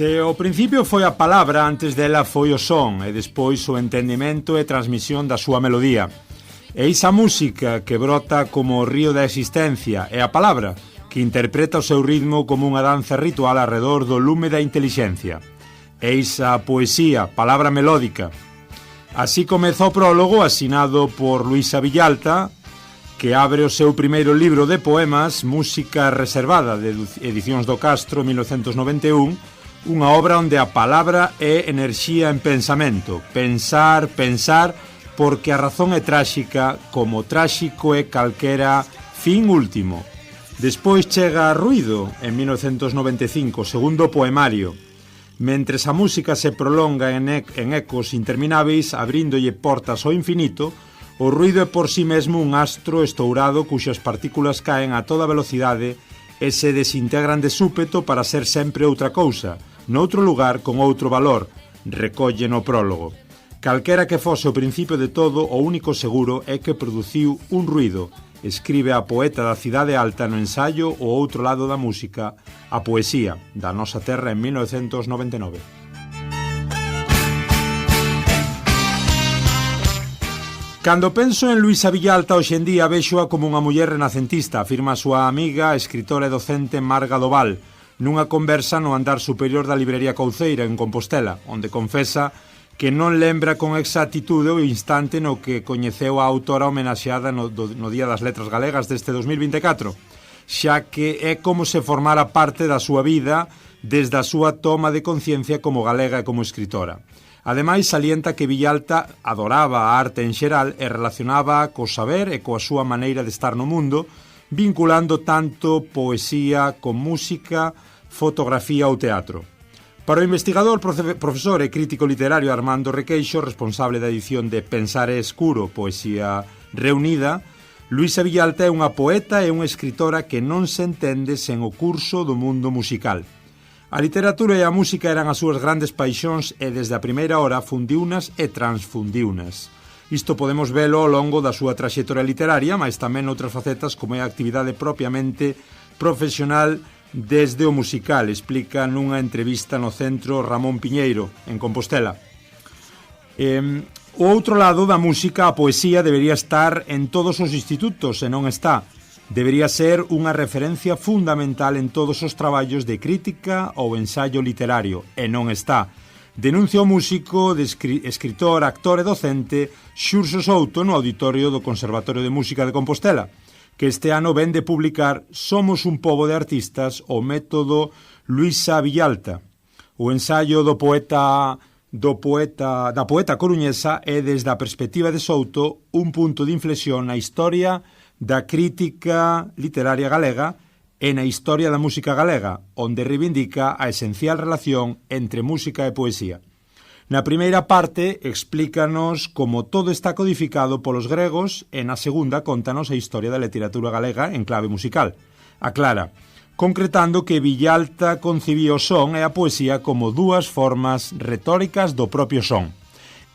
Se ao principio foi a palabra, antes dela foi o son, e despois o entendimento e transmisión da súa melodía. E esa música que brota como o río da existencia é a palabra, que interpreta o seu ritmo como unha danza ritual arredor do lume da intelixencia. E esa poesía, palabra melódica. Así comeza o prólogo asinado por Luisa Villalta, que abre o seu primeiro libro de poemas, Música Reservada, de Edicións do Castro, 1991, unha obra onde a palabra é enerxía en pensamento. Pensar, porque a razón é tráxica, como tráxico é calquera fin último. Despois chega Ruido, en 1995, segundo poemario. Mentres a música se prolonga en ecos intermináveis, abrindolle portas ao infinito, o ruido é por si mesmo un astro estourado cuxas partículas caen a toda velocidade e se desintegran de súpeto para ser sempre outra cousa, noutro lugar con outro valor, recolle no prólogo. Calquera que fose o principio de todo, o único seguro é que produciu un ruido, escribe a poeta da Cidade Alta no ensaio O outro lado da música, a poesía da nosa terra en 1999. Cando penso en Luisa Villalta hoxe en día véxoa como unha muller renacentista, afirma a súa amiga, escritora e docente Marga Doval, nunha conversa no andar superior da librería Couceira en Compostela, onde confesa que non lembra con exactitude o instante no que coñeceu a autora homenaxeada no Día das Letras Galegas deste 2024, xa que é como se formara parte da súa vida desde a súa toma de conciencia como galega e como escritora. Ademais, salienta que Villalta adoraba a arte en xeral e relacionaba co saber e coa súa maneira de estar no mundo, vinculando tanto poesía con música, fotografía ou teatro. Para o investigador, profesor e crítico literario Armando Requeixo, responsable da edición de Pensar é escuro, poesía reunida, Luisa Villalta é unha poeta e unha escritora que non se entende sen o curso do mundo musical. A literatura e a música eran as súas grandes paixóns e desde a primeira hora fundiunas e transfundiunas. Isto podemos velo ao longo da súa traxectoria literaria, mas tamén outras facetas como é a actividade propiamente profesional desde o musical, explica nunha entrevista no Centro Ramón Piñeiro, en Compostela. O outro lado da música, a poesía, debería estar en todos os institutos, e non está. Debería ser unha referencia fundamental en todos os traballos de crítica ou ensaio literario, e non está. Denuncia o músico, escritor, actor e docente Xurxo Souto no auditorio do Conservatorio de Música de Compostela, que este ano ven de publicar Somos un pobo de artistas, o método Luisa Villalta. O ensaio da poeta coruñesa é, desde a perspectiva de Souto, un punto de inflexión na historia da crítica literaria galega e na historia da música galega, onde reivindica a esencial relación entre música e poesía. Na primeira parte explícanos como todo está codificado polos gregos e na segunda contanos a historia da literatura galega en clave musical. Aclara, concretando que Villalta concibía o son e a poesía como dúas formas retóricas do propio son.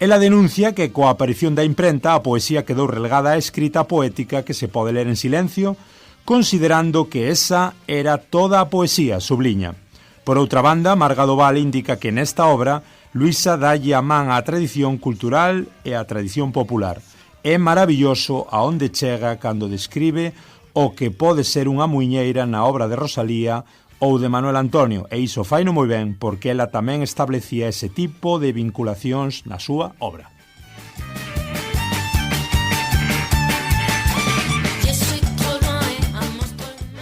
Ela denuncia que coa aparición da imprenta a poesía quedou relegada á escrita poética que se pode ler en silencio, considerando que esa era toda a poesía, subliña. Por outra banda, Marga Doval indica que nesta obra Luisa dalle a man á tradición cultural e á tradición popular. É maravilloso a onde chega cando describe o que pode ser unha muiñeira na obra de Rosalía ou de Manuel Antonio, e iso faino moi ben porque ela tamén establecía ese tipo de vinculacións na súa obra.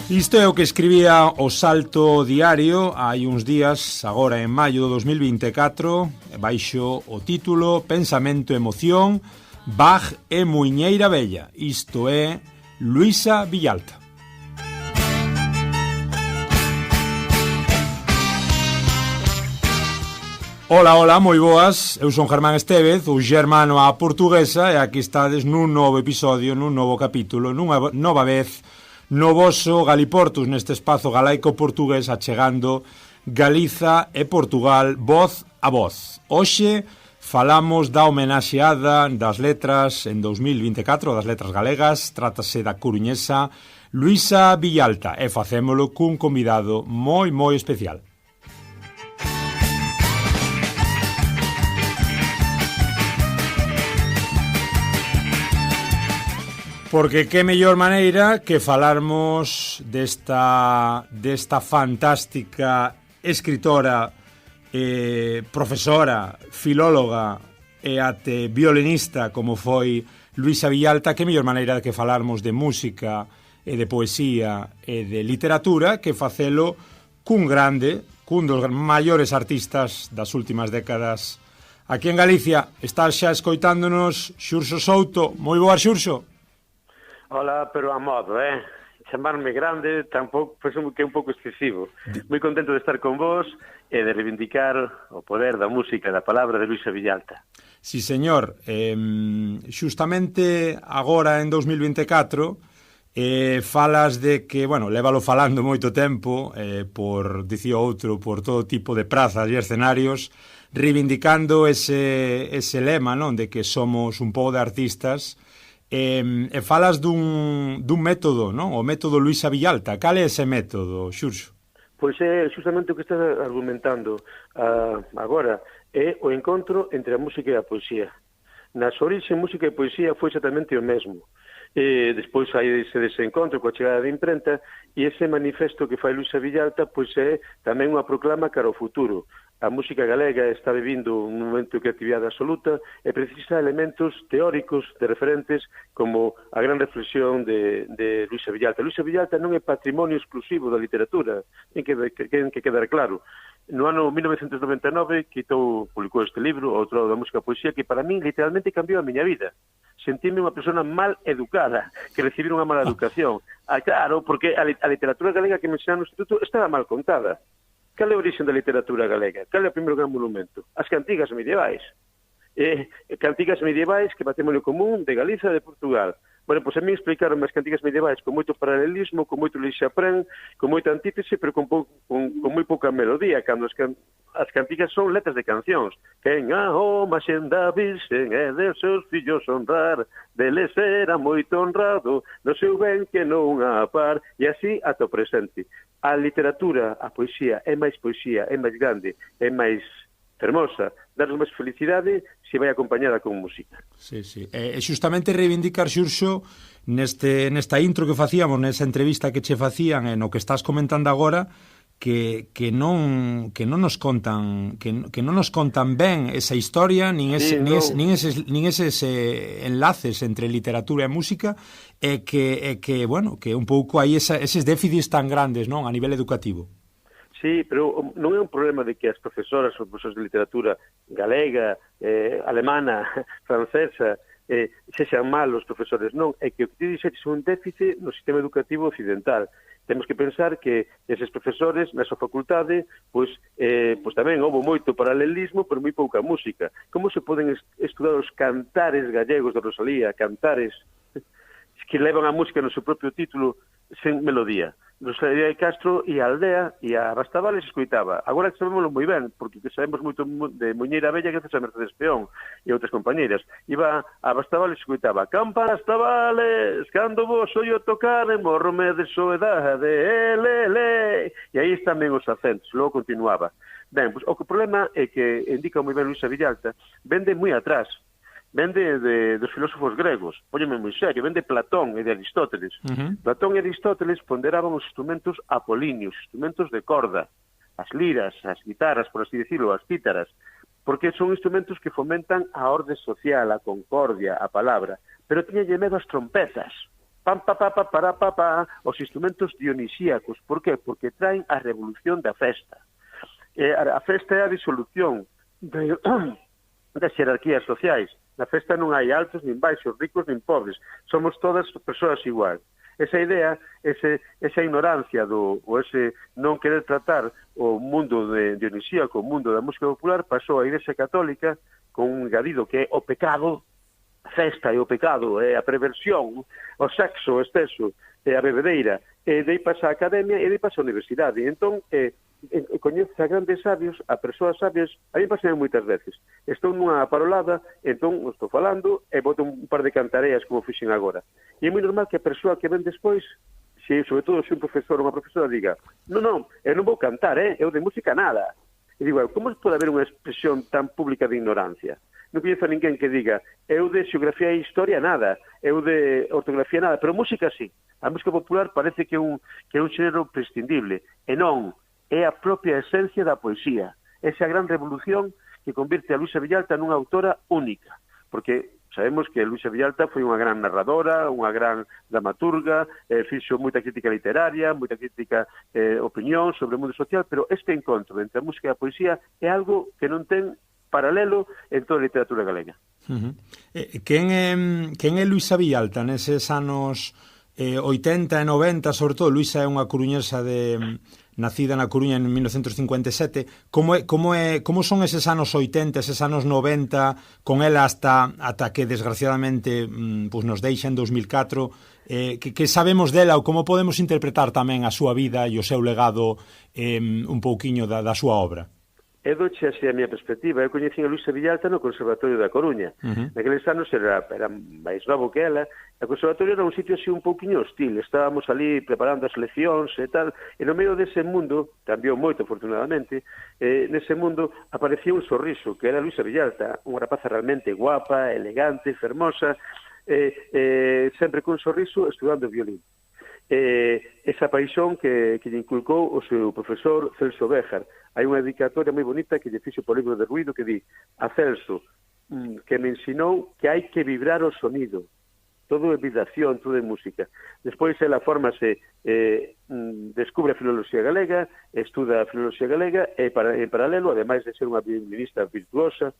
Isto é o que escribía o Salto Diario hai uns días, agora en maio do 2024, baixo o título Pensamento e emoción, Bach e muiñeira bella. Isto é Luisa Villalta. Ola, moi boas, eu son Germán Estévez, o xermano á portuguesa, e aquí estades nun novo episodio, nun novo capítulo, nunha nova vez, no voso Galiportus, neste espazo galaico portugués, achegando Galiza e Portugal voz a voz. Hoxe falamos da homenaxeada das letras en 2024, das letras galegas, trátase da coruñesa Luisa Villalta, e facémolo cun convidado moi especial. Porque que mellor maneira que falarmos desta fantástica escritora, profesora, filóloga e até violinista como foi Luisa Villalta. Que mellor maneira que falarmos de música e de poesía e de literatura que facelo cun dos maiores artistas das últimas décadas aquí en Galicia. Estás xa escoitándonos Xurxo Souto. Moi boa, Xurxo. Hola, pero a modo, chamarme grande tampouco, penso que é un pouco excesivo. Moi contento de estar con vos e de reivindicar o poder da música e da palabra de Luisa Villalta. Sí, señor. Xustamente agora en 2024 falas de que, bueno, lévalo falando moito tempo, por, dicía outro, por todo tipo de prazas e escenarios, reivindicando ese lema, non, de que somos un pobo de artistas. E falas dun método, non? O método Luisa Villalta. Cal é ese método, Xurxo? Pois é justamente o que estás argumentando agora, é o encontro entre a música e a poesía. Nas orixes, música e poesía foi exactamente o mesmo. Despois hai ese encontro coa chegada da imprenta, e ese manifesto que fai Luisa Villalta pois é tamén unha proclama cara ao futuro. A música galega está vivindo un momento de creatividade absoluta e precisa elementos teóricos de referentes como a gran reflexión de Luisa Villalta. Luisa Villalta non é patrimonio exclusivo da literatura, ten que quedar claro. No ano 1999 publicou este libro, Outro da música e poesía, que para min literalmente cambiou a miña vida. Sentíme unha persona mal educada, que recibiron unha mala educación. Claro, porque a literatura galega que me ensinaron no instituto estaba mal contada. Cal é a orixe da literatura galega? Cal é o primeiro gran monumento? As cantigas medievais. Cantigas medievais que patrimonio común de Galiza e de Portugal. Bueno, pois a mí explicaron as cantigas medievais con moito paralelismo, con moito lixaprén, con moita antítese, pero con moi pouca melodía, cando as cantigas son letras de cancións. Quen a homa xenda virxen e de seus fillos honrar, deles era moito honrado, no seu ben que non a par, e así ata o presente. A literatura, a poesía, é máis grande, é máis fermosa, darnos máis felicidade se vai acompañada con música. Sí, sí. E xustamente reivindicar, Xurxo, nesta intro que facíamos, nesa entrevista que che facían, e no que estás comentando agora, que non nos contan ben esa historia, nin eses enlaces entre literatura e música, e que un pouco hai eses déficits tan grandes, non, a nivel educativo. Sí, pero non é un problema de que as profesoras ou profesores de literatura galega, alemana, francesa, sexan malos profesores, non, é que o que ti dixetes é un déficit no sistema educativo occidental. Temos que pensar que eses profesores, na súa facultade, pois tamén houve moito paralelismo, pero moi pouca música. Como se poden estudar os cantares gallegos de Rosalía, cantares que levan a música no seu propio título sen melodía? Rosalía de Castro e a aldea e a Bastavales escoitaba. Agora sabémoslo moi ben, porque sabemos moito de Muñeira Bella gracias a Mercedes Peón e outras compañeiras. Iba a Bastavales e escoitaba: campanas Bastavales, cando vos oio tocar, morrome de soedade, ele. E aí están ben os acentos. Logo continuaba. Ben, pois, o problema é que, indica moi ben Luisa Villalta, vende moi atrás. Vende dos filósofos gregos, póñeme moi serio, vende Platón e de Aristóteles. Platón e Aristóteles ponderaban os instrumentos apolíneos, instrumentos de corda, as liras, as guitarras, por así decirlo, as cítaras, porque son instrumentos que fomentan a orde social, a concordia, a palabra, pero tiñalle medo as trompezas. Pam, pa, pa, pa, para, pa, pa, os instrumentos dionisíacos. Por qué? Porque traen a revolución da festa. A festa é a disolución das xerarquías sociais. Na festa non hai altos, nin baixos, ricos, nin pobres. Somos todas persoas igual. Esa idea, esa ignorancia ou ese non querer tratar o mundo de Dionisíaco, o mundo da música popular, pasou a Igrexa Católica con un engadido que é o pecado, a festa e o pecado, a perversión, o sexo, o exceso, a bebedeira, e dei pasa a academia e dei pasa a universidade. Entón, coñeces a grandes sabios, a persoas sabias, a mí pasei moitas veces. Estou nunha parolada, entón estou falando e boto un par de cantareas como fixen agora. E é moi normal que a persoa que ven despois, sobre todo se un profesor ou unha profesora diga: non, eu non vou cantar, eu de música nada. E digo, como pode haber unha expresión tan pública de ignorancia? non coñezo a ninguén que diga eu de xeografía e historia nada, eu de ortografía nada, pero música sí. A música popular parece que é un xénero prescindible, e non, é a propia esencia da poesía. Esa gran revolución que convirte a Luisa Villalta nunha autora única, porque sabemos que Luisa Villalta foi unha gran narradora, unha gran dramaturga, fixo moita crítica literaria, moita crítica opinión sobre o mundo social, pero este encontro entre a música e a poesía é algo que non ten paralelo en toda a literatura galega. Quen é Luisa Villalta neses anos 80 e 90, sobre todo? Luisa é unha coruñesa nacida na Coruña en 1957. Como son eses anos 80, eses anos 90, con ela ata que desgraciadamente nos deixa en 2004, que sabemos dela ou como podemos interpretar tamén a súa vida e o seu legado un pouquiño da súa obra? Eu doche así a miña perspectiva. Eu coñecín a Luisa Villalta no Conservatorio da Coruña. Naqueles anos era máis novo que ela. O Conservatorio era un sitio así un pouquinho hostil. Estábamos ali preparando as leccións e tal. E no medio dese mundo, cambiou moito afortunadamente, nese mundo aparecía un sorriso, que era Luisa Villalta, unha rapaza realmente guapa, elegante, fermosa, sempre con sorriso, estudando violín. Esa paixón que lle inculcou o seu profesor Celso Béjar. Hai unha dedicatoria moi bonita que lle fixo por libro de ruido que di: a Celso, que me ensinou que hai que vibrar o sonido. Todo é vibración, todo é música. Despois ela fórmase, descubre a filoloxía galega, estuda a filoloxía galega e en paralelo, ademais de ser unha violinista virtuosa,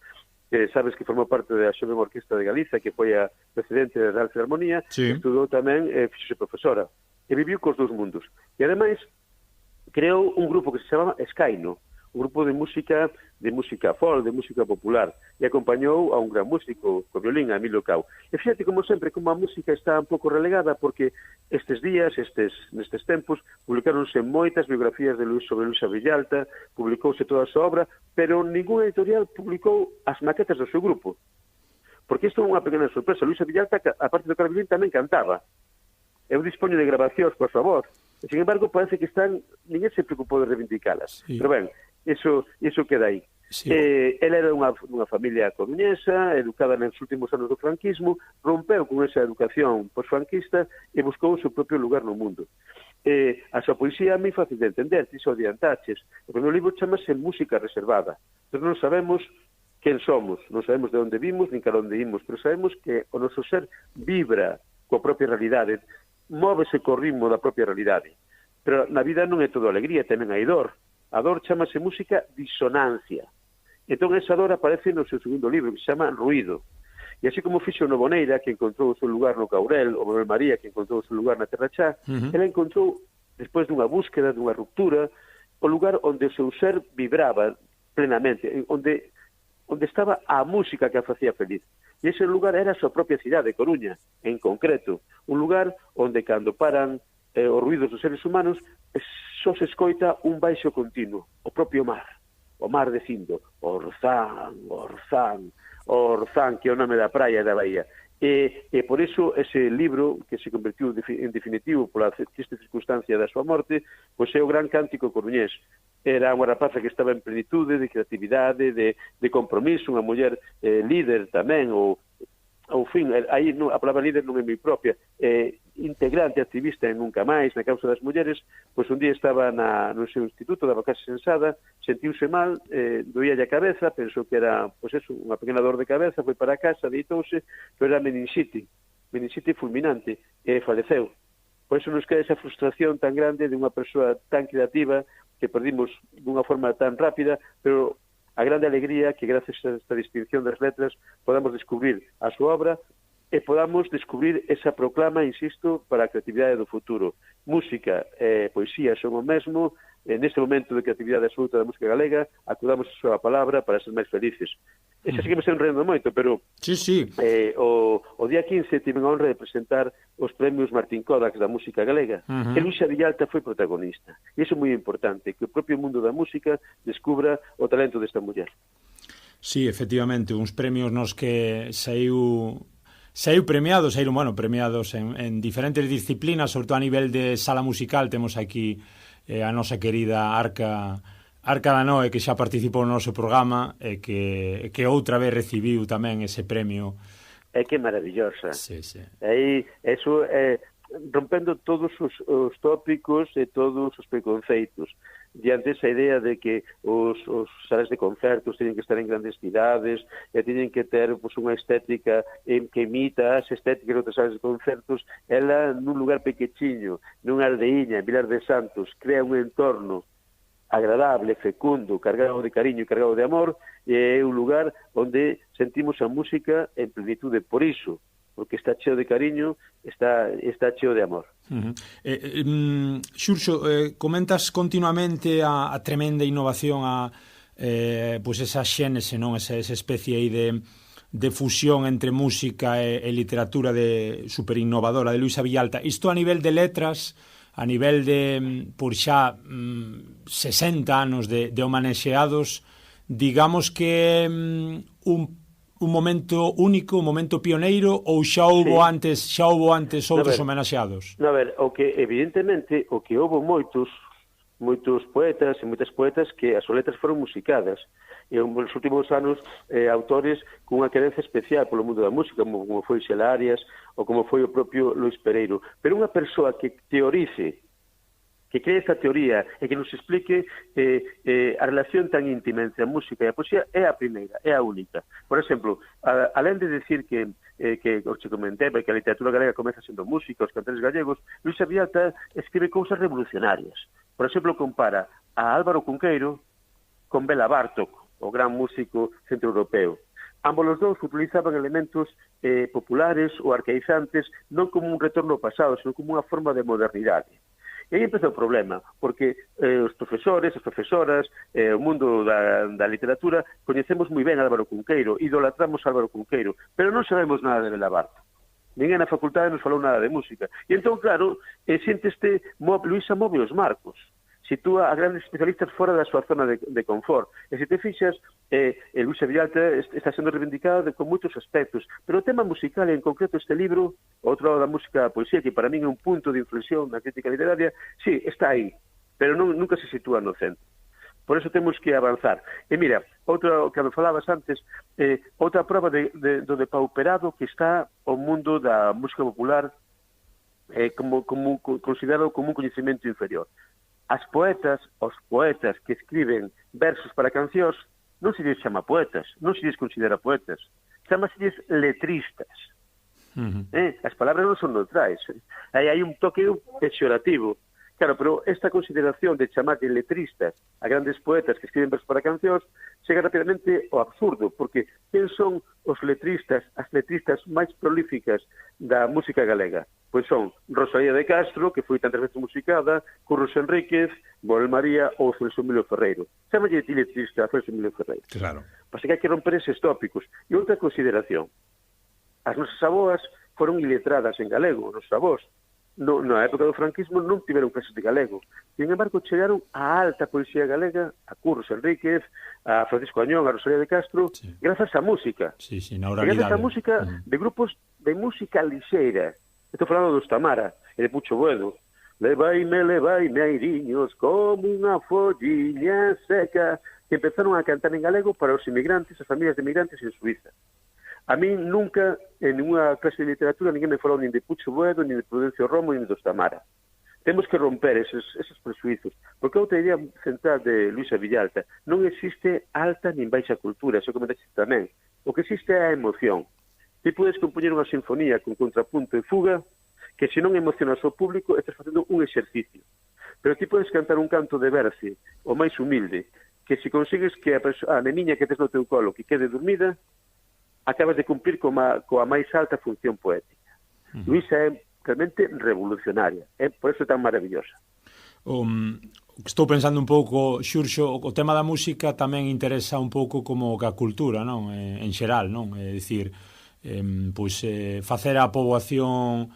sabes que formou parte da Xoven Orquesta de Galiza, que foi a presidente da Real Filarmonía, sí. Estudou tamén, fixose profesora, e viviu cos dous mundos. E ademais creou un grupo que se chamaba Escaino, un grupo de música folk, de música popular, e acompañou a un gran músico co violín, a Emilio Cao. E fíjate, como sempre, como a música está un pouco relegada, porque estes días, nestes tempos, publicaronse moitas biografías sobre Luisa Villalta, publicouse toda a súa obra, pero ningún editorial publicou as maquetas do seu grupo. Porque isto é unha pequena sorpresa. Luisa Villalta, aparte do violín, tamén cantaba. Eu dispoño de grabacións, por favor. E, sin embargo, parece que ninguén se preocupou de reivindicalas. Sí. Pero ben, iso queda aí. Sí. Ela era unha familia coruñesa, educada nos últimos anos do franquismo, rompeu con esa educación posfranquista e buscou o seu propio lugar no mundo. A súa poesía é moi fácil de entender, ti xo adiantaches. O primeiro libro chamase Música Reservada. Entón non sabemos quen somos, non sabemos de onde vimos, nin cara onde imos, pero sabemos que o noso ser vibra coa propia realidade, móvese co ritmo da propia realidade. Pero na vida non é todo alegría, tamén hai dor. A dor chamase música disonancia. Entón esa dor aparece no seu segundo libro, que se chama Ruido. E así como fixo Novoneira, que encontrou o seu lugar no Caurel, ou Manuel María, que encontrou o seu lugar na Terra Chá, ela encontrou, despois dunha búsqueda, dunha ruptura, o lugar onde o seu ser vibraba plenamente, onde estaba a música que a facía feliz. E ese lugar era a súa propia cidade, Coruña, en concreto. Un lugar onde, cando paran os ruidos dos seres humanos, só se escoita un baixo continuo, o propio mar. O mar dicindo, Orzán, Orzán, Orzán, que é o nome da praia e da bahía. E por iso ese libro, que se convertiu en definitivo pola triste circunstancia da súa morte, pois é o gran cántico coruñés. Era unha rapaza que estaba en plenitude de creatividade, de compromiso, unha muller líder tamén, ou fin, aí a palabra líder non é moi propia, integrante, activista en Nunca Máis, na causa das mulleres, pois un día estaba no seu instituto, daba case sensada, sentiuse mal, doía a cabeza, pensou que era, pois eso, unha pequena dor de cabeza, foi para casa, deitouse, pero era meningite fulminante, e faleceu. Por iso nos queda esa frustración tan grande de unha persoa tan creativa que perdimos dunha forma tan rápida, pero a grande alegría que gracias a esta distinción das letras podamos descubrir a súa obra e podamos descubrir esa proclama, insisto, para a creatividade do futuro. Música e poesía son o mesmo, neste momento de creatividade absoluta da música galega, acudamos a súa palabra para ser máis felices. Ese sí que me estou enredando moito, pero sí. O día 15 tive a honra de presentar os premios Martín Kodax da música galega, e Luisa Villalta foi protagonista. E iso é moi importante, que o propio mundo da música descubra o talento desta muller. Sí, efectivamente, uns premios nos que saíu premiados en diferentes disciplinas, sobre todo a nivel de sala musical. Temos aquí a nosa querida Arca Arcada Noe, que xa participou no noso programa e que outra vez recibiu tamén ese premio. É que é maravillosa. Sí, sí. Aí, eso é rompendo todos os tópicos e todos os preconceitos diante esa idea de que os salas de concertos teñen que estar en grandes cidades e teñen que ter unha estética que imita as estéticas de outras salas de concertos. Ela, nun lugar pequechiño, nunha aldeiña, en Vilar de Santos, crea un entorno agradable, fecundo, cargado de cariño e cargado de amor, e é un lugar onde sentimos a música en plenitude. Por iso, porque está cheo de cariño, está cheo de amor. Xurxo, comentas continuamente a tremenda innovación, pois esa xénese, non? Esa especie aí de fusión entre música e literatura super innovadora de Luisa Villalta. Isto a nivel de letras, a nivel de, por xa 60 anos de homenaxeados, digamos que un momento único, un momento pioneiro, ou xa houbo antes outros homenaxeados? A ver, evidentemente, o que houbo moitos poetas e moitas poetas que as súas letras foron musicadas, e nos últimos anos autores cunha querencia especial polo mundo da música, como foi Xela Arias ou como foi o propio Luis Pereiro. Pero unha persoa que teorice, que cree esta teoría e que nos explique a relación tan íntima entre a música e a poesía é a primeira, é a única. Por exemplo, alén de decir que os che comentei, que a literatura galega comeza sendo música, os cantores gallegos, Luisa Villalta escribe cousas revolucionarias. Por exemplo, compara a Álvaro Cunqueiro con Bela Bartók, o gran músico centroeuropeo. Ambos os dous utilizaban elementos populares ou arcaizantes non como un retorno ao pasado, sino como unha forma de modernidade. E aí empeza o problema, porque os profesores, as profesoras, o mundo da literatura, coñecemos moi ben a Álvaro Cunqueiro, idolatramos a Álvaro Cunqueiro, pero non sabemos nada de Bela Bartók. Ninguén na facultade nos falou nada de música. E entón, claro, Luisa move os marcos, sitúa a grandes especialistas fora da súa zona de confort. E se te fixas, Luisa Villalta está sendo reivindicada con moitos aspectos, pero o tema musical, en concreto este libro, outro lado da música, a poesía, que para min é un punto de inflexión na crítica literaria, sí, está aí, pero nunca se sitúa no centro. Por eso temos que avanzar. E mira, outra que me falabas antes, outra prova do depauperado que está o mundo da música popular considerado como un coñecemento inferior. Os poetas que escriben versos para cancións, non se lles chama poetas, non se lles considera poetas, chamaselles letristas. As palabras non son neutrais. Aí hai un toque pexorativo. Claro, pero esta consideración de chamar de letristas a grandes poetas que escriben versos para cancións chega rapidamente ao absurdo, porque quen son os letristas, as letristas máis prolíficas da música galega? Pois son Rosalía de Castro, que foi tantas veces musicada, Curros Enríquez, Manuel María ou Celso Emilio Ferreiro. Chamalle ti letrista a Celso Emilio Ferreiro. Claro. Pasa que hai que romper eses tópicos. E outra consideración. As nosas aboas foron iletradas en galego, os nosos avós. Na época do franquismo non tiveron clases de galego. Sin embargo, chegaron a alta poesía galega, a Curros Enríquez, a Francisco Añón, a Rosalía de Castro, grazas á música. Sí, na oralidade. Grazas á música de grupos de música lixeira. Estou falando dos Tamara e de Pucho Boedo. Levaime, airiños, como unha folliña seca, que empezaron a cantar en galego para os inmigrantes, as familias de inmigrantes en Suiza. A mí nunca, en ninguna clase de literatura, ninguén me falou nin de Pucho Boedo, nin de Prudencio Romo, nin dos Tamara. Temos que romper esos presuizos, porque outra idea central de Luisa Villalta, non existe alta nin baixa cultura, eso comentaste tamén. O que existe é a emoción. Ti podes compoñer unha sinfonía con contrapunto e fuga, que se non emocionas ao público, estás facendo un exercicio. Pero ti podes cantar un canto de verse, o máis humilde, que se consigues que a neniña que tes no teu colo que quede dormida, acabas de cumplir coa máis alta función poética. Luisa é realmente revolucionaria, por eso é tan maravillosa. Estou pensando un pouco, Xurxo, o tema da música tamén interesa un pouco como a cultura, non? En xeral, non? É dicir, facer a poboación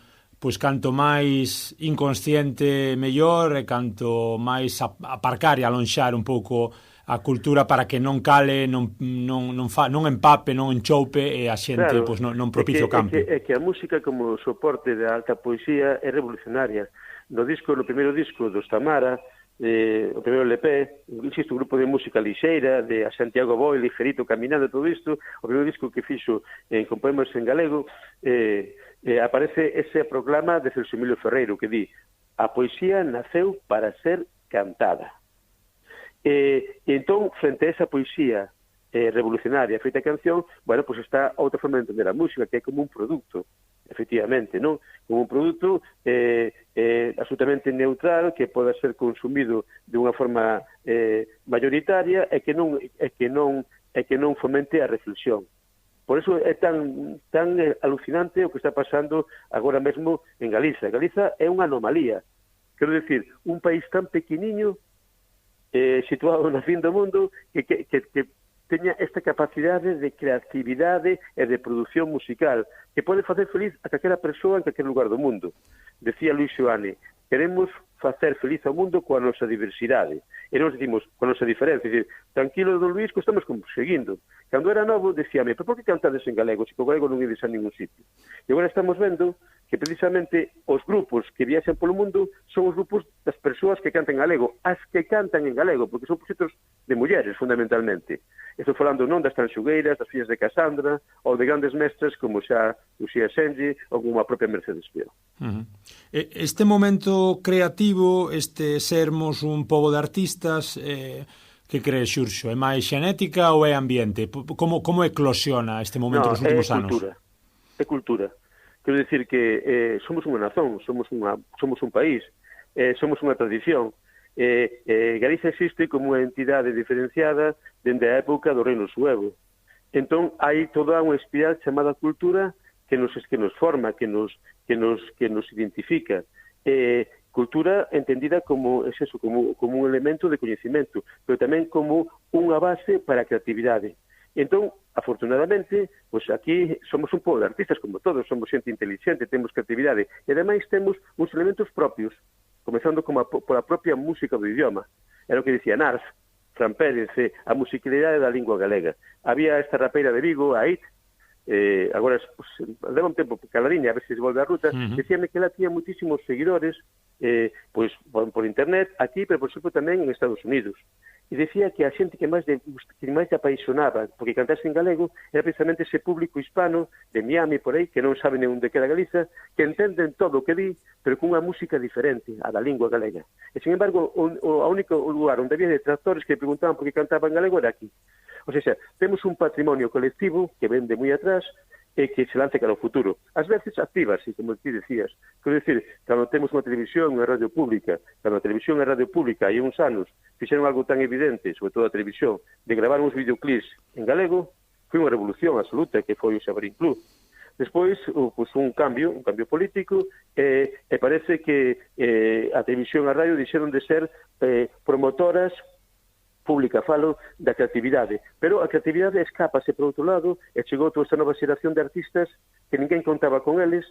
canto máis inconsciente mellor e canto máis aparcar e alonxar un pouco a cultura para que non cale, non empape, non enchoupe e a xente non propicie o campo. É que a música como soporte da alta poesía é revolucionaria. No primeiro disco dos Tamara, o primeiro LP, insisto, un grupo de música lixeira, de a Santiago Boi, ligerito, caminando, todo isto, o primeiro disco que fixo con poemas en galego, aparece ese proclama de Celso Emilio Ferreiro, que di: a poesía naceu para ser cantada. E entón, frente a esa poesía revolucionaria feita canción, bueno, pues está outra forma de entender a música, que é como un produto, efectivamente, non? Como un produto absolutamente neutral, que poda ser consumido de unha forma mayoritaria e que non fomente a reflexión. Por eso é tan alucinante o que está pasando agora mesmo en Galiza. Galiza é unha anomalía. Quero dicir, un país tan pequeniño, situado na fin do mundo, que teña esta capacidade de creatividade e de produción musical que pode facer feliz a calquera persoa en calquer lugar do mundo. Decía Luis Xoane: queremos facer feliz ao mundo coa nosa diversidade. E nós decimos, coa nosa diferencia. Dicir, tranquilo, don Luis, que estamos conseguindo. Cando era novo, decíame: pero por que cantades en galego, se co galego non ides a ningún sitio? E agora estamos vendo que precisamente os grupos que viaxan polo mundo son os grupos das persoas que cantan en galego, as que cantan en galego, porque son proxectos de mulleres, fundamentalmente. Estou falando non das Tanxugueiras, das fillas de Casandra, ou de grandes mestres como xa Lucía Sengi ou como a propia Mercedes Pío. Este momento creativo, este sermos un pobo de artistas, que crees, Xurxo? É máis xenética ou é ambiente? Como eclosiona este momento nos últimos anos? É cultura. Quero dicir que somos unha nación, somos un país, somos unha tradición. Galicia existe como unha entidade diferenciada dende a época do Reino Suevo. Entón, hai toda unha espiral chamada cultura que nos forma, que nos identifica. Cultura entendida como un elemento de coñecimento, pero tamén como unha base para a creatividade. Entón, afortunadamente, pues aquí somos un pobo de artistas, como todos, somos xente inteligente, temos creatividade, e ademais temos uns elementos propios, comezando pola propia música do idioma. Era o que dicía Narf, Fran Pérez, a musicalidade da lingua galega. Había esta rapeira de Vigo, a It, agora leva un tempo caladiña, a ver se se volve a ruta, decíame que ela tiña muitísimos seguidores por internet aquí, pero por suposto tamén en Estados Unidos. E decía que a xente que máis lle apaixonaba porque cantase en galego era precisamente ese público hispano de Miami, por aí, que non sabe nem onde queda Galiza, que entenden todo o que di, pero cunha música diferente a da lingua galega. E, sin embargo, o único lugar onde había detractores que preguntaban por que cantaba en galego era aquí. O sea, temos un patrimonio colectivo que vende moi atrás e que se lance cara ao futuro. Ás veces activas, como ti decías. Quero dicir, cando temos unha televisión e unha radio pública, cando a televisión e a radio pública hai uns anos fixeron algo tan evidente, sobre todo a televisión, de gravar uns videoclips en galego, foi unha revolución absoluta que foi o Xabarín Club. Despois, un cambio político, e parece que a televisión e a radio dixeron de ser promotoras pública, falo da creatividade, pero a creatividade escápase por outro lado e chegou toda esta nova xeración de artistas que ninguén contaba con eles,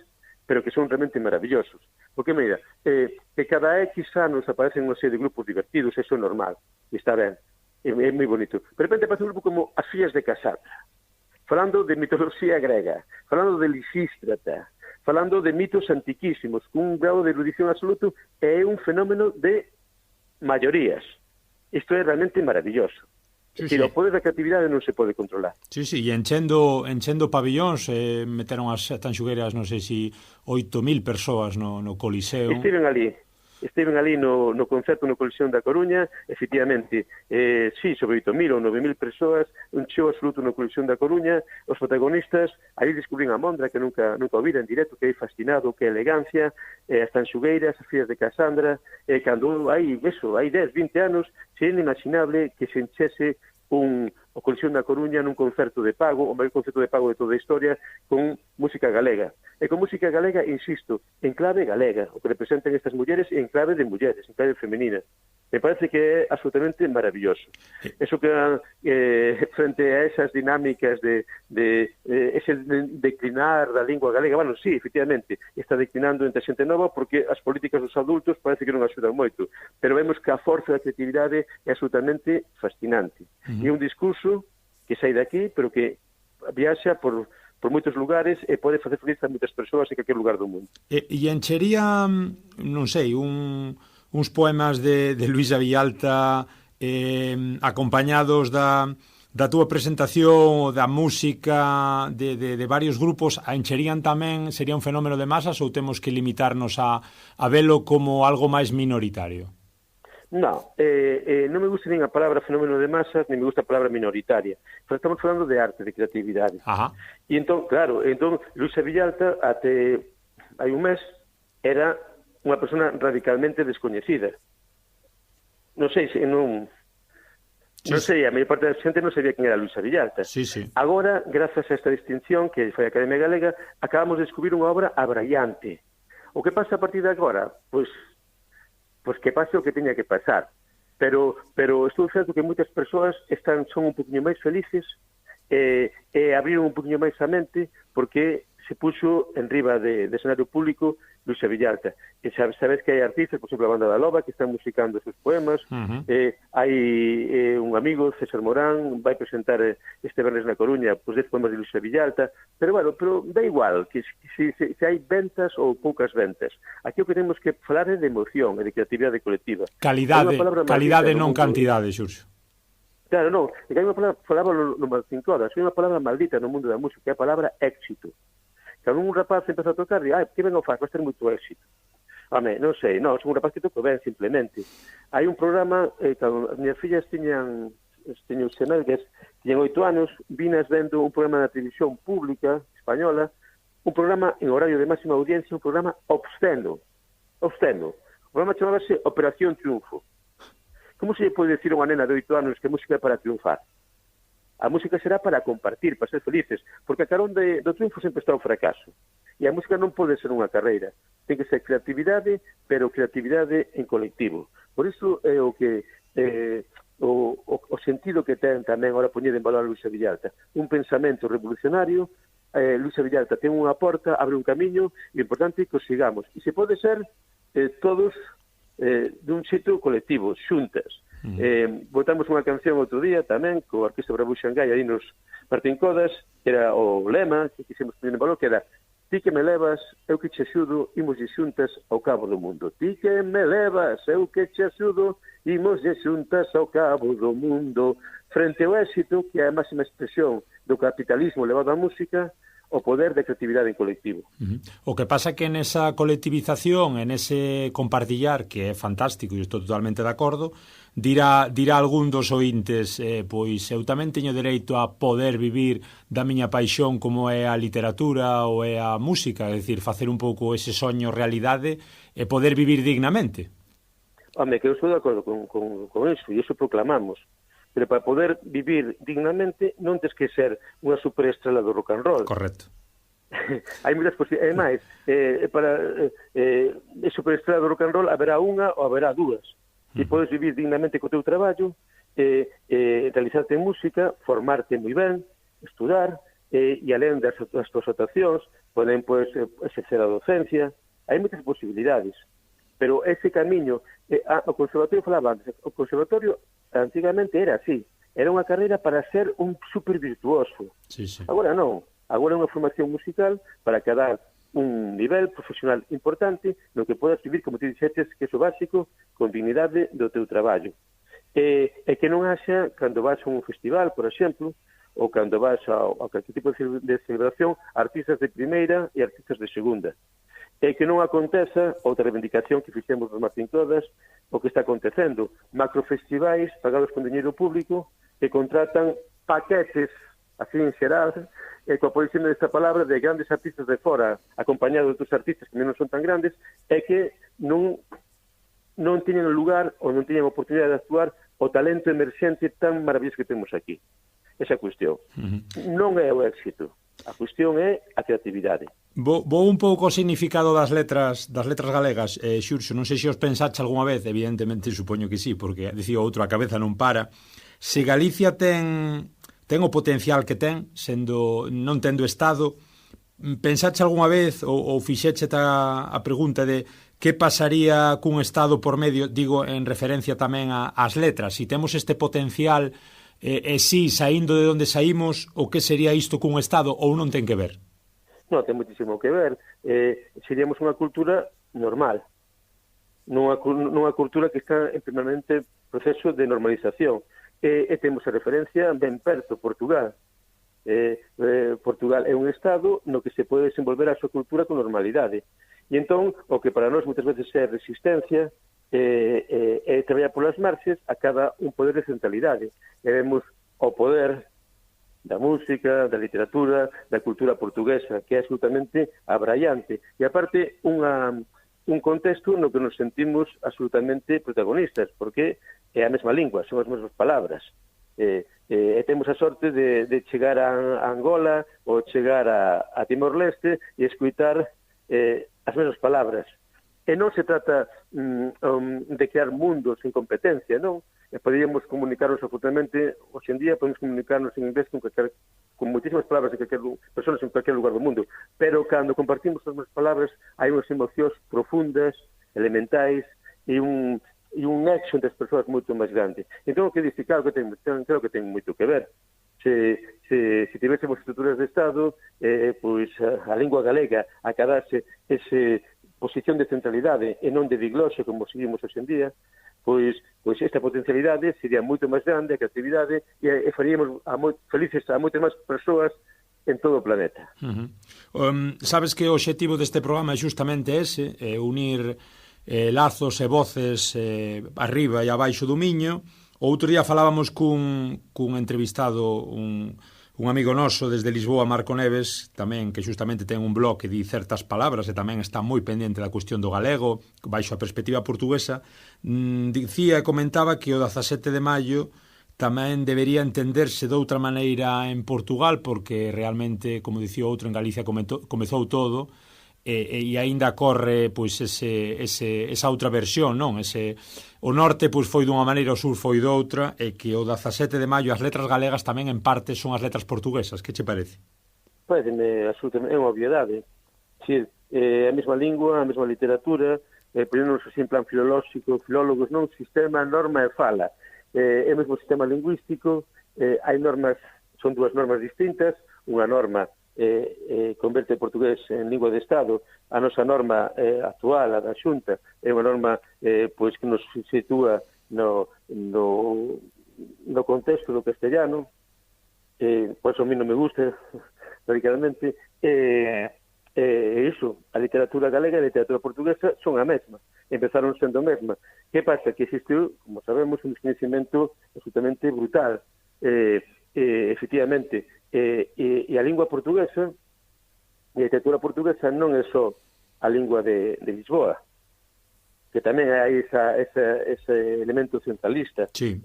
pero que son realmente maravillosos. Porque, mira, que cada X anos aparecen unha serie de grupos divertidos, eso é normal, e está ben, é moi bonito. De repente aparece un grupo como as fillas de Casandra, falando de mitoloxía grega, falando de Lisístrata, falando de mitos antiquísimos, cun grado de erudición absoluto, e é un fenómeno de maiorías. Isto é realmente maravilloso. Sí, o poder da creatividade non se pode controlar. Sí, e enchendo pabillóns, meteron as Tanxugueiras, non sei se 8.000 persoas no Coliseo. Estiven ali no concerto no Coliseo da Coruña, efectivamente, sí, sobre 8.000 ou 9.000 persoas, un cheo absoluto no Coliseo da Coruña, os protagonistas, aí descubrín a Mondra, que nunca o vira en directo, que é fascinado, que é elegancia, as Tanxugueiras, as fillas de Casandra, cando hai 10, 20 anos, se é inimaginable que se enchese o Coliseo da Coruña nun concerto de pago, o maior concerto de pago de toda a historia, con música galega. E con música galega, insisto, en clave galega, o que representan estas mulleres en clave de mulleres, en clave femenina. Me parece que é absolutamente maravilloso. Eso que frente a esas dinámicas de ese declinar da lingua galega, bueno, sí, efectivamente, está declinando entre a xente nova porque as políticas dos adultos parece que non axudan moito, pero vemos que a forza da creatividade é absolutamente fascinante. E un discurso que sai daqui, pero que viaxa por moitos lugares e pode facer feliz a moitas persoas en calquer lugar do mundo. E enchería, non sei, uns poemas de Luisa Villalta acompañados da túa presentación ou da música de varios grupos, encherían tamén, sería un fenómeno de masas ou temos que limitarnos a velo como algo máis minoritario? Non, non me gusta nin a palabra fenómeno de masas, nin me gusta a palabra minoritaria. Pero estamos falando de arte, de creatividade. Ajá. E entón, claro, Luisa Villalta, até hai un mes, era unha persona radicalmente descoñecida. Non sei se non... Sí, non sei, a maior parte da xente non sabía quen era Luisa Villalta. Sí, sí. Agora, grazas a esta distinción que foi a Academia Galega, acabamos de descubrir unha obra abraiante. O que pasa a partir de agora? Pois que pase o que teña que pasar. Pero estou certo que moitas persoas son un poquinho máis felices e abriron un poquinho máis a mente porque se puxo en riba de escenario público Luisa Villalta. E sabes que hai artistas, por exemplo, a Banda da Loba, que están musicando seus poemas. Hai un amigo, César Morán, vai presentar este vernes na Coruña, pois 10 poemas de Luisa Villalta. Pero, bueno, da igual que se hai ventas ou poucas ventas. Aquí o que temos que falar é de emoción e de creatividade colectiva. Calidade non cantidade, Xurxo. Claro, non. E que hai unha palabra no Martín Codas, hai unha palabra maldita no mundo da música, que é a palabra éxito. Cando un rapaz empeza a tocar, di, que ben o faz, vai ter moito éxito. Home, non sei, non, son un rapaz que toco ben, simplemente. Hai un programa, cando as miñas fillas tiñan semelgues, tiñan 8 anos, vinas vendo un programa na televisión pública española, un programa en horario de máxima audiencia, un programa obsceno. O programa chamábase Operación Triunfo. Como se lle pode decir a unha nena de 8 anos que a música é para triunfar? A música será para compartir, para ser felices, porque a carón do triunfo sempre está o fracaso. E a música non pode ser unha carreira. Ten que ser creatividade, pero creatividade en colectivo. Por iso é o que o sentido que ten tamén ahora poñer en valor a Luisa Villalta. Un pensamento revolucionario, Luisa Villalta ten unha porta, abre un camiño, e o importante é que o sigamos. E se pode ser todos dun xeito colectivo, xuntas. Botamos unha canción outro día tamén co Orquestra Bravo Xangai aí nos Martín Codas, que era o lema que quixemos poner en valor, que era ti que me levas, eu que che axudo, imos xuntas ao cabo do mundo. Ti que me levas, eu que che axudo, imos xuntas ao cabo do mundo. Frente ao éxito, que é a máxima expresión do capitalismo levado á música, o poder de creatividade en colectivo. O que pasa é que nesa colectivización, en ese compartillar, que é fantástico e estou totalmente de acordo, dirá algún dos ointes, pois eu tamén teño dereito a poder vivir da miña paixón como é a literatura ou é a música, é dicir, facer un pouco ese soño realidade e poder vivir dignamente. Home, que eu estou de acordo con iso, e iso proclamamos. Pero para poder vivir dignamente non tens que ser unha superestrela do rock and roll. Correcto. Hai moitas posibilidades. Ademais, para superestrela do rock and roll haberá unha ou haberá dúas. Se podes vivir dignamente co teu traballo, realizarte en música, formarte moi ben, estudar, e alén das tuas actuacións, poden exercer a docencia. Hai moitas posibilidades. Pero ese camiño, o conservatorio falaba antes, o conservatorio antigamente era así, era unha carreira para ser un super virtuoso. Sí. Agora non, agora é unha formación musical para dar un nivel profesional importante no que podas vivir, como te dixetes, que é o básico, con dignidade do teu traballo. E que non haxa, cando vas a un festival, por exemplo, ou cando vas a calquer tipo de celebración, artistas de primeira e artistas de segunda. E que non aconteza outra reivindicación que fixemos nos Martín Codas, o que está acontecendo, macrofestivais pagados con dinheiro público que contratan paquetes, así en xeral, coa posición desta palabra, de grandes artistas de fora, acompañados de outros artistas que non son tan grandes, e que non teñen lugar ou non teñen oportunidade de actuar o talento emerxente tan maravilloso que temos aquí. Esa cuestión. Non é o éxito. A cuestión é a creatividade. Vou un pouco ao significado das letras galegas, Xurxo, non sei se os pensaxe algunha vez, evidentemente supoño que sí, porque dicía outro, a cabeza non para. Se Galicia ten o potencial que ten, non tendo Estado, pensaxe algunha vez ou fixeche a pregunta de que pasaría cun Estado por medio, digo, en referencia tamén ás letras, se temos este potencial si, saindo de onde saímos, o que sería isto cun Estado ou non ten que ver? Non, ten muitísimo que ver. Seríamos unha cultura normal. nunha cultura que está en permanente proceso de normalización. E temos a referencia ben perto, Portugal. Portugal é un estado no que se pode desenvolver a súa cultura con normalidade. E entón, o que para nós moitas veces é resistencia, traballar polas marxes acaba un poder de centralidade. E vemos o poder da música, da literatura, da cultura portuguesa, que é absolutamente abraiante. E aparte, un contexto no que nos sentimos absolutamente protagonistas, porque é a mesma lingua, son as mesmas palabras. E temos a sorte de chegar a Angola ou chegar a Timor-Leste e escutar as mesmas palabras. E non se trata de crear mundos en competencia, non? Poderíamos comunicarnos absolutamente, hoxe en día podemos comunicarnos en inglés con moitísimas palabras de personas en cualquier lugar do mundo, pero cando compartimos as mesmas palabras hai unhas emocións profundas, elementais e un nexo entre as persoas moito máis grande. Entón, o que dice, claro que ten moito que ver. Se tivésemos estruturas de Estado, pois a lingua galega acabase ese posición de centralidade e non de diglosia, como seguimos hoxe en día, pois esta potencialidade sería moito máis grande, a creatividade, e faríamos felices a moitas máis persoas en todo o planeta. Sabes que o obxectivo deste programa é justamente ese, unir lazos e voces arriba e abaixo do Miño. O outro día falábamos cun entrevistado, un amigo noso desde Lisboa, Marco Neves, tamén que justamente ten un blog que di certas palabras e tamén está moi pendente da cuestión do galego, baixo a perspectiva portuguesa, dicía e comentaba que o 17 de maio tamén debería entenderse de outra maneira en Portugal, porque realmente, como dicía outro, en Galicia comezou todo, e aínda corre pois esa outra versión, non? O norte pois foi dunha maneira, o sur foi doutra, e que o 17 de maio as letras galegas tamén en parte son as letras portuguesas. Que che parece? Pareceme absolutamente, é unha obviedade. Si, a mesma lingua, a mesma literatura, poñéndonos así en plan filolóxico, filólogos, non? Sistema, norma e fala. É o mesmo sistema lingüístico, hai normas, son dúas normas distintas, unha norma converte o portugués en lingua de Estado. A nosa norma actual, a da Xunta, é unha norma pois que nos sitúa no contexto do castellano, pois a mí non me gusta radicalmente, iso, a literatura galega e a literatura portuguesa son a mesma, empezaron sendo a mesma. Que pasa? Que existe, como sabemos, un desconhecimento absolutamente brutal. Efectivamente, e a lingua portuguesa e a literatura portuguesa non é só a lingua de Lisboa, que tamén hai ese elemento centralista. Sí.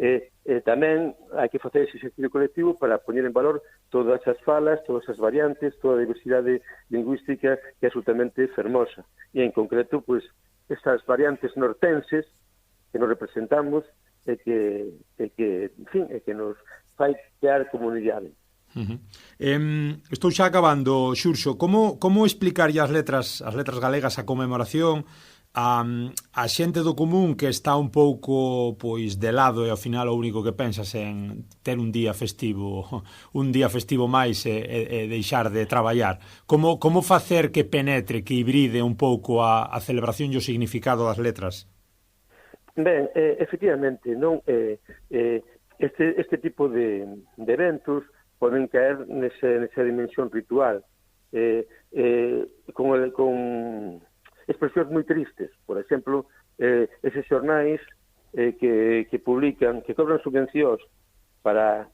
Tamén hai que facer ese exercicio colectivo para poñer en valor todas as falas, todas as variantes, toda a diversidade lingüística que é absolutamente fermosa. E en concreto, pois, esas variantes nortenses que nos representamos e que nos fai crear comunidade. Estou xa acabando, Xurxo. Como explicaría as letras galegas, a conmemoración, a xente do común que está un pouco pois de lado e ao final o único que pensas en ter un día festivo máis e deixar de traballar? Como facer que penetre, que hibride un pouco a celebración e o significado das letras? Ben, efectivamente, non este tipo de eventos poden caer nesa dimensión ritual, con expresións moi tristes. Por exemplo, eses xornais que publican, que cobran subvencións para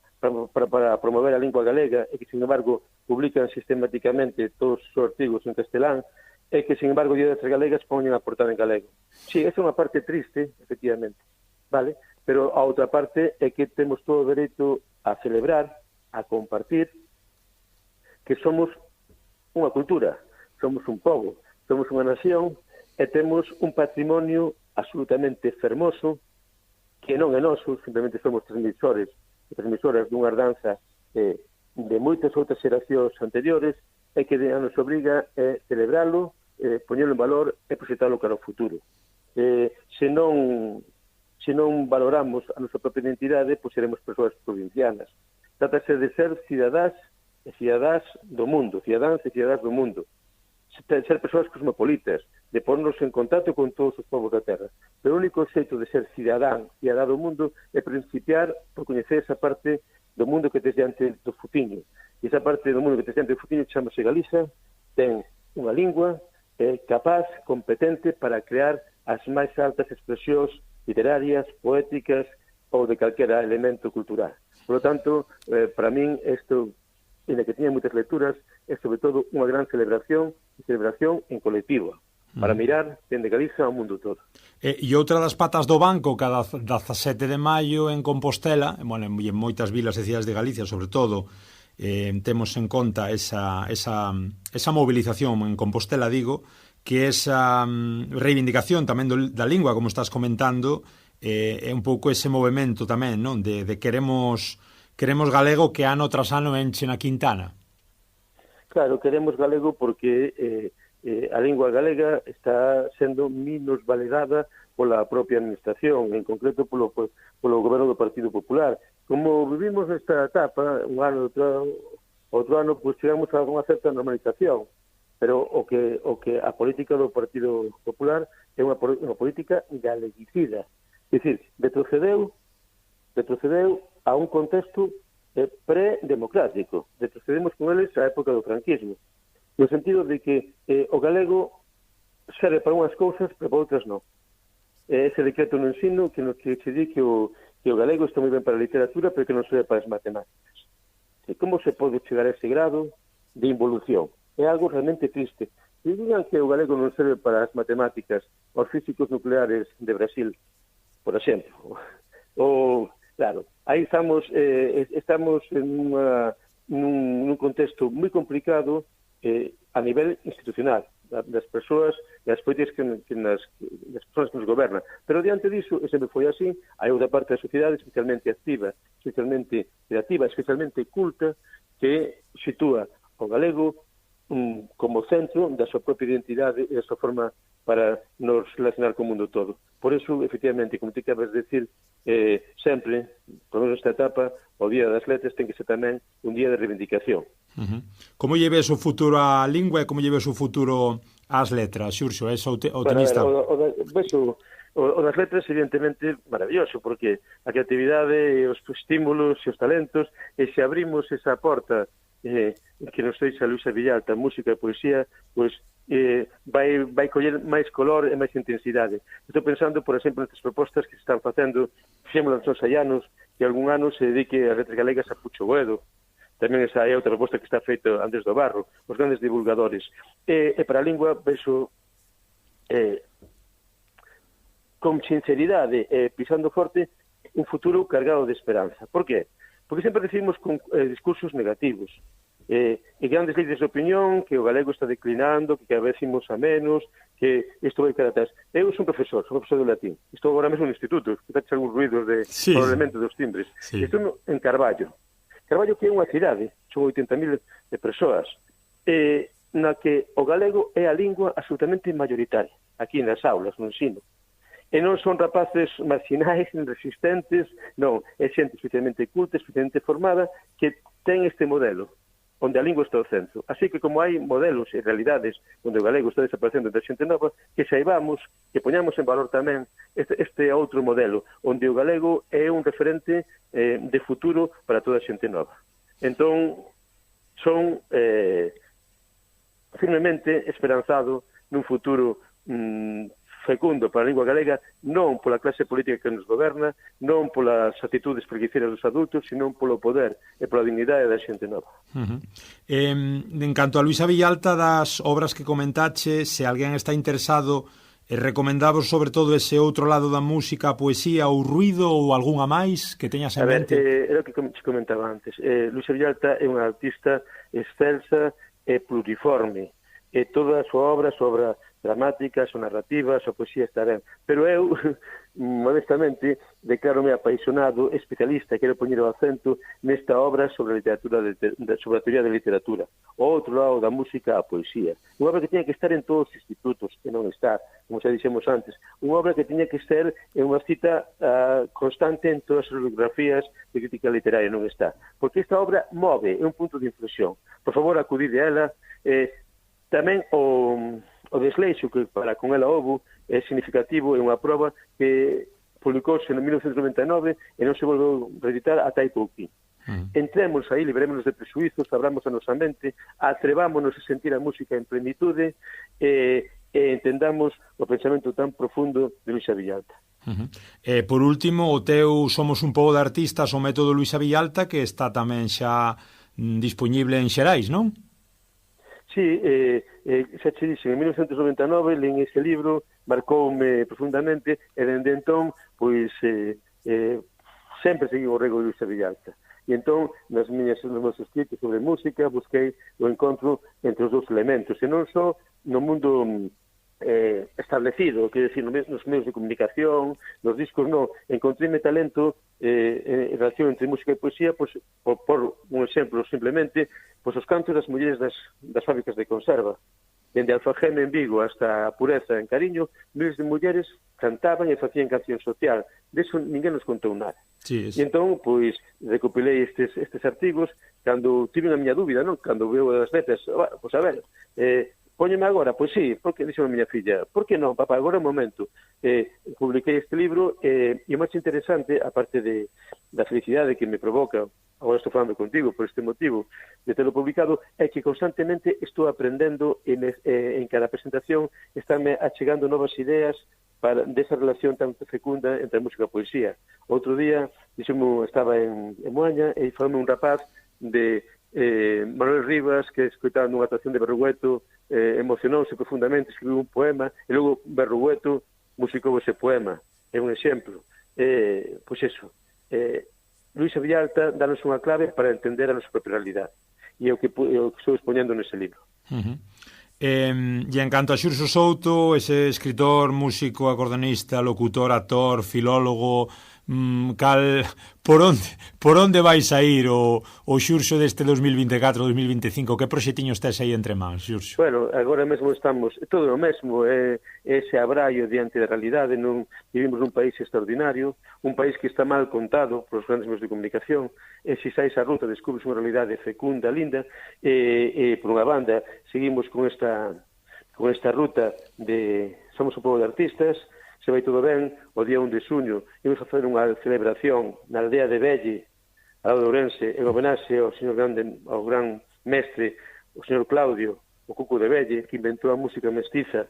promover a lingua galega e que, sin embargo, publican sistemáticamente todos os artigos en castelán e que, sin embargo, Día das Letras Galegas poñen a portada en galego. Sí, esa é unha parte triste, efectivamente, vale? Pero a outra parte é que temos todo o dereito a celebrar, a compartir, que somos unha cultura, somos un pobo, somos unha nación e temos un patrimonio absolutamente fermoso que non é noso, simplemente somos transmisoras dunha herdanza de moitas outras xeracións anteriores e que nos obriga a celebralo, poñelo en valor e proxectalo cara ao futuro. Se non valoramos a nosa propia identidade, pois seremos persoas provincianas. Trátase de ser cidadás e cidadás do mundo, cidadáns e cidadás do mundo. Ser persoas cosmopolitas, de pornos en contacto con todos os povos da Terra. Pero o único xeito de ser cidadá do mundo é principiar por coñecer esa parte do mundo que tes diante do futiño. E esa parte do mundo que tes diante do futiño chamase Galiza, ten unha lingua capaz, competente para crear as máis altas expresións literarias, poéticas ou de calquera elemento cultural. Por lo tanto, para min, isto, en que tiña moitas lecturas, é sobre todo unha gran celebración en colectivo, para mirar dende Galiza ao mundo todo. E outra das patas do banco, cada 17 de maio en Compostela, bueno, en moitas vilas e cidades de Galicia, sobre todo, temos en conta esa movilización en Compostela, digo, que esa reivindicación tamén da lingua, como estás comentando, é un pouco ese movimento tamén, non? De queremos galego que ano tras ano enche na Quintana. Claro, queremos galego porque a lingua galega está sendo minusvalorada pola propia administración, en concreto polo goberno do Partido Popular. Como vivimos nesta etapa, un ano outro ano, pois chegamos a unha certa normalización, pero o que a política do Partido Popular é unha política galeguicida. É dicir, retrocedeu a un contexto pre-democrático. Retrocedemos con eles á época do franquismo, no sentido de que o galego serve para unhas cousas, pero para outras non. Ese decreto no ensino que di que o galego está moi ben para a literatura, pero que non serve para as matemáticas. Como se pode chegar a ese grado de involución? É algo realmente triste. Se digan que o galego non serve para as matemáticas, os físicos nucleares de Brasil, por exemplo, ou, claro, aí estamos en nun contexto moi complicado a nivel institucional, das persoas e as políticas das persoas que nos gobernan. Pero diante disso, e sempre foi así, hai outra parte da sociedade especialmente activa, especialmente creativa, especialmente culta, que sitúa o galego como centro da súa propia identidade e da súa forma para nos relacionar co mundo todo. Por eso, efectivamente, como te acabas de decir, sempre, por menos esta etapa, o Día das Letras ten que ser tamén un día de reivindicación. Como lle ves o futuro á lingua e como lle ves o futuro ás letras, Xurxo? És optimista? O das letras, evidentemente, maravilloso, porque a creatividade, os estímulos e os talentos, e se abrimos esa porta que nos deixa Luisa Villalta, música e poesía, pois vai coller máis color e máis intensidade. Estou pensando, por exemplo, nestas propostas que se están facendo, fixémolas nos Ayanos, que algún ano se dedique a letras galegas a Pucho Boedo. Tamén esa é outra proposta que está feita Andrés do Barro, os grandes divulgadores. E para a lingua, vexo con sinceridade e pisando forte un futuro cargado de esperanza. Por qué? Porque sempre decimos con discursos negativos. E grandes líderes de opinión, que o galego está declinando, que cada vez imos a menos, que isto vai cara atrás. Eu sou un profesor de latín. Estou agora mesmo no instituto, que faz algúns ruidos probablemente dos timbres. Sí. Estou en Carballo. Carballo que é unha cidade, son 80.000 de persoas, na que o galego é a lingua absolutamente mayoritaria, aquí nas aulas, no ensino. E non son rapaces marginais, resistentes, non, é xente especialmente culta, especialmente formada, que ten este modelo, onde a lingua está ao centro. Así que como hai modelos e realidades onde o galego está desaparecendo da xente nova, que saibamos, que poñamos en valor tamén este outro modelo, onde o galego é un referente de futuro para toda a xente nova. Entón, son firmemente esperanzado nun futuro fecundo para a lingua galega, non pola clase política que nos goberna, non polas actitudes preguiceiras dos adultos, sino polo poder e pola dignidade da xente nova. En canto a Luisa Villalta, das obras que comentache, se alguén está interesado, recomendamos sobre todo ese outro lado da música, a poesía, o ruido ou algunha máis que teñas en mente? Era o que comentaba antes. Luisa Villalta é unha artista excelsa e pluriforme. Toda a súa obra dramática, a narrativa, a poesía está ben. Pero eu, modestamente, declaro-me apaixonado, especialista, quero poñer o acento nesta obra sobre a literatura, sobre a teoría da literatura. O outro lado da música, a poesía. Unha obra que tiña que estar en todos os institutos, que non está, como xa dixemos antes. Unha obra que tiña que ser en unha cita constante en todas as bibliografías de crítica literaria, non está. Porque esta obra move, é un punto de inflexión. Por favor, acudide a ela. Tamén o o desleixo que para con ela houve é significativo, é unha prova que publicouse en 1999 e non se volveu reeditar ata hai pouquín. Entremos aí, liberémonos de presuizos, abramos a nosa mente, atrevámonos a sentir a música en plenitude e entendamos o pensamento tan profundo de Luisa Villalta. Por último, o teu Somos un pobo de artistas, o método Luisa Villalta, que está tamén xa disponible en Xerais, non? Sí, xa che dixen, en 1999 len ese libro, marcoume profundamente e dende entón, pois, sempre segui o rego de Luisa Villalta. E entón, nos meus escritos sobre música, busquei o encontro entre os dous elementos, e non só no mundo establecido, que decir, nos medios de comunicación, nos discos, non, encontreime talento en relación entre música e poesía, pois, por un exemplo, simplemente, pois os cantos das mulleres das fábricas de conserva. Dende Alfageme en Vigo hasta a Pureza en Cariño, miles de mulleres cantaban e facían canción social. De eso ninguén nos contou nada. Sí, E entón, pois, recopilei estes artigos cando tive a miña dúbida, non? Cando veo as letras, pois a ver, póñeme agora, pois sí, porque dixo a miña filla, por que non, papá, agora é o momento. Publiquei este libro e o máis interesante, aparte da felicidade que me provoca, agora estou falando contigo por este motivo de telo publicado, é que constantemente estou aprendendo en cada presentación, estánme achegando novas ideas desa relación tan fecunda entre a música e a poesía. Outro día, estaba en Moaña e falou un rapaz de Manuel Rivas, que escoitaba nunha actuación de Berrugueto, emocionouse profundamente, escribiu un poema, e logo Berrugueto musicou ese poema. É un exemplo. Pois eso, Luisa Villalta danos unha clave para entender a nosa propia realidade. E é o que estou expoñendo nese libro. E en canto a Xurxo Souto, ese escritor, músico, acordeonista, locutor, actor, filólogo, por onde vais a ir o Xurxo deste 2024-2025? Que proxetiños tes aí entre mans, Xurxo? Bueno, agora mesmo estamos todo o mesmo, ese abraio diante da realidade. Non vivimos nun país extraordinario, un país que está mal contado por os grandes medios de comunicación, e se sais a ruta descubres unha realidade fecunda, linda, e por unha banda seguimos con esta ruta de Somos un pobo de artistas. Se vai todo ben, o día 1 de xuño imos a facer unha celebración na aldea de Velle, ao de Ourense, en homenaxe ao gran mestre, o señor Claudio, o Cuco de Velle, que inventou a música mestiza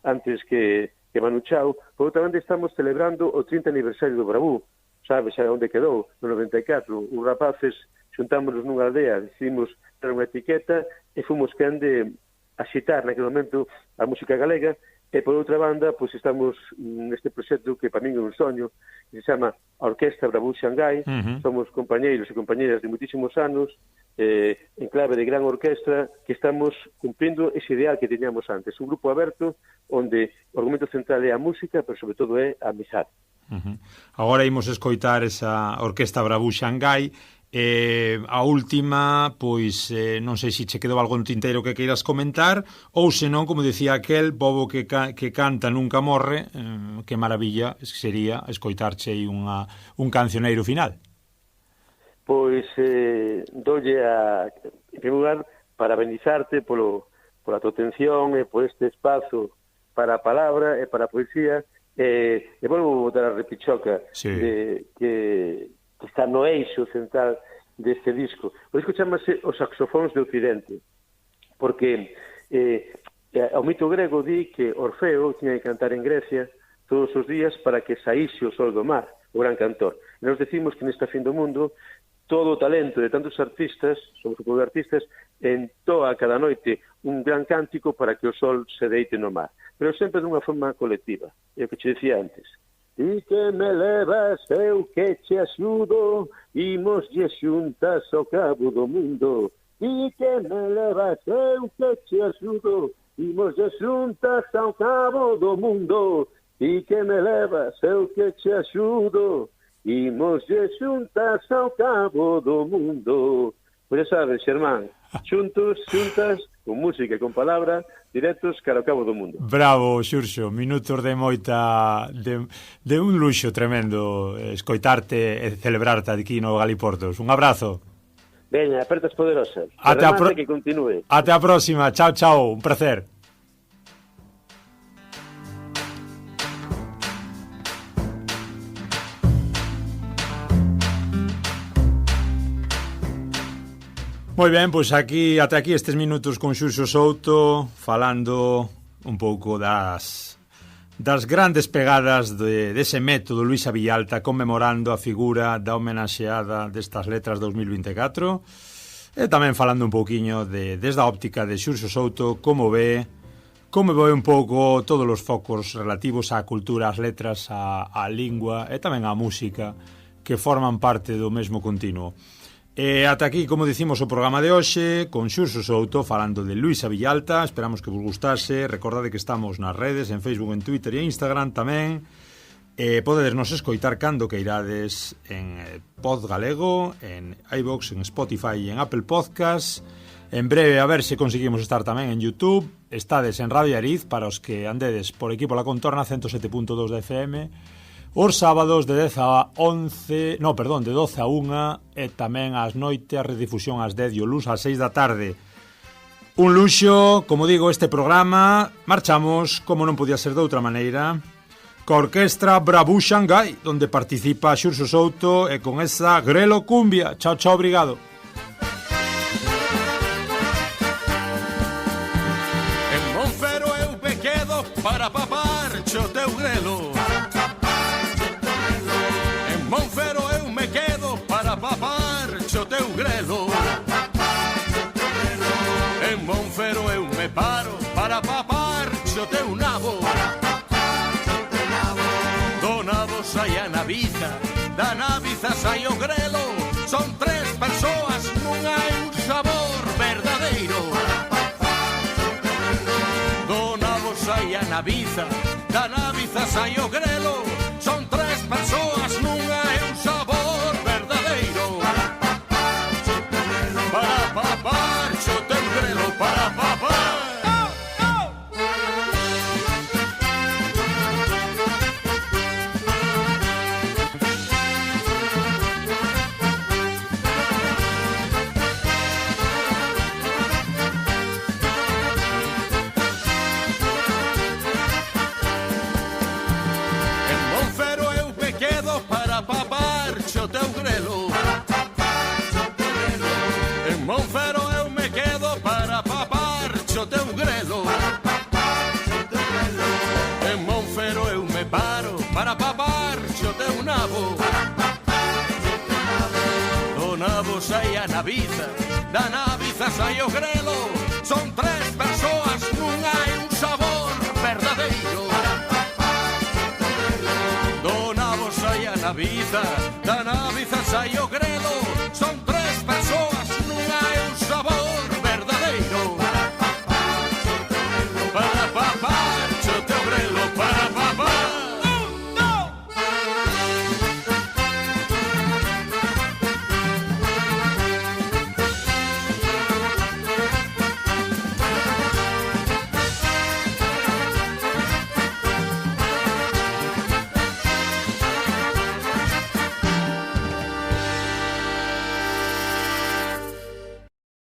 antes que Manu Chao. Por outra banda, estamos celebrando o 30 aniversario do Bravú. Sabes onde quedou? No 94. Os rapaces xuntámonos nunha aldea, decidimos dar unha etiqueta e fomos quen de axitar naquele momento a música galega. E, por outra banda, pois estamos neste proxecto que para min é un soño, que se chama a Orquestra Bravú Xangai. Somos compañeiros e compañeras de muitísimos anos, en clave de gran orquestra, que estamos cumprindo ese ideal que teníamos antes. Un grupo aberto, onde o argumento central é a música, pero sobre todo é a amizade. Agora imos escoitar esa Orquestra Bravú Xangai. A última, pois non sei se che quedou algo no tinteiro que queiras comentar, ou senón, como decía aquel, pobo que canta nunca morre, que maravilla sería escoitarche aí un cancioneiro final. Pois doulle en primeiro lugar, para benizarte pola tua atención e por este espazo para a palabra e para a poesía, e volvo botar a repichoca, sí, que está no eixo central deste disco. O disco chamase Os saxofóns de Occidente, porque o mito grego di que Orfeo tiña que cantar en Grecia todos os días para que saíse o sol do mar, o gran cantor. E nos decimos que nesta fin do mundo todo o talento de tantos artistas, somos un pouco de artistas, entoa cada noite un gran cántico para que o sol se deite no mar, pero sempre dunha forma colectiva. É o que te decía antes. Ti que me levas, eu que te axudo, imos lle xuntas ao cabo do mundo. Ti que me levas, eu que te axudo, imos lle xuntas ao cabo do mundo. Ti que me levas, eu que te axudo, imos lle xuntas ao cabo do mundo. Pois xa sabes, Xermán, xuntos, xuntas, con música e con palabra, directos cara ao cabo do mundo. Bravo, Xurxo, minutos de moita de un luxo tremendo escoitarte e celebrarte aquí no Galiportos. Un abrazo. Veña, apertas poderosas. Que continúe. Ate a próxima. Chao, chao, un placer. Moi ben, pois aquí ata aquí estes minutos con Xurxo Souto falando un pouco das grandes pegadas dese método Luisa Villalta conmemorando a figura da homenaxeada destas letras 2024 e tamén falando un pouquiño desde a óptica de Xurxo Souto como ve un pouco todos os focos relativos á cultura, ás letras, á lingua e tamén á música que forman parte do mesmo continuo. E ata aquí, como dicimos, o programa de hoxe con Xurxo Souto falando de Luisa Villalta. Esperamos que vos gustase. Recordade que estamos nas redes, en Facebook, en Twitter e Instagram tamén. Podedes nos escoitar cando que irades en Pod Galego, en iVoox, en Spotify e en Apple Podcast. En breve a ver se conseguimos estar tamén en YouTube. Estades en Radio Ariz para os que andedes por aquí pola contorna 107.2 de FM. Os sábados de 12 a 1 e tamén ás noite a redifusión ás 10 e o luns ás 6 da tarde. Un luxo, como digo, este programa. Marchamos, como non podía ser de outra maneira, coa orquestra Bravú Xangai, donde participa Xurxo Souto e con esa Grelo Cumbia. Chao, chao, obrigado. En Monfero eu me quedo para papar xo teu grelo. Monfero eu me quedo para papar xo teu grelo. En Monfero eu me paro para papar xo teu nabo. Do nabo sai a naviza, da naviza sai o grelo. Son tres persoas, non hai un sabor verdadeiro. Do nabo sai a naviza, da naviza sai o grelo. Son tres persoas, non hai un sabor verdadeiro. Para papar xo teu grelo, para papar. Xo teu grelo. En Monfero eu me quedo para papar xo teu grelo. En Monfero eu me paro para papar xo teu nabo. Do nabo sai a naviza, da naviza sai o grelo. Son tres persoas, non hai un sabor verdadeiro. Do nabo sai a naviza, da naviza sai o grelo.